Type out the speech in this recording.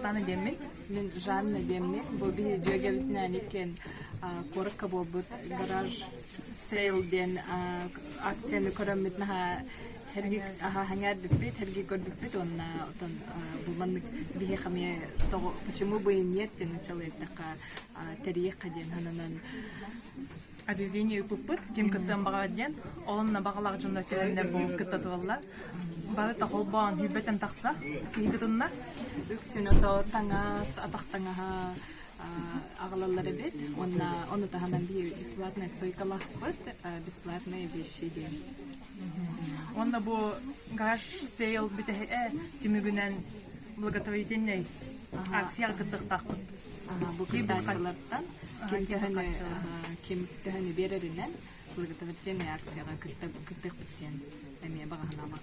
Оксана Демин. Мен Жанна Демин. Бұл бі жөгелітінен екен қорыққа болбыт гараж сейлден акцияны көрөммітін hergi hangar bipit hergi god bipit onna otan bulmanlık bihe xamiye to почему бы и нет тяну человек така тарих каден ханаnan Объявление пуппут ким кыттан багаден олонна багалак жонда келендер бу кыттатылар. Бары та холбан хибетен такса хибетунна үксүнө то таңас атактаңа агалалары бит оны таханан би бесплатная стойкалах бит бесплатные вещи ден. Онда бу гараж сейл бите кимигүнен благотворительный акция кыттыктак. Бу кыттачылардан ким төһөнү береринен благотворительный акцияга кыттык биттен эме баганама.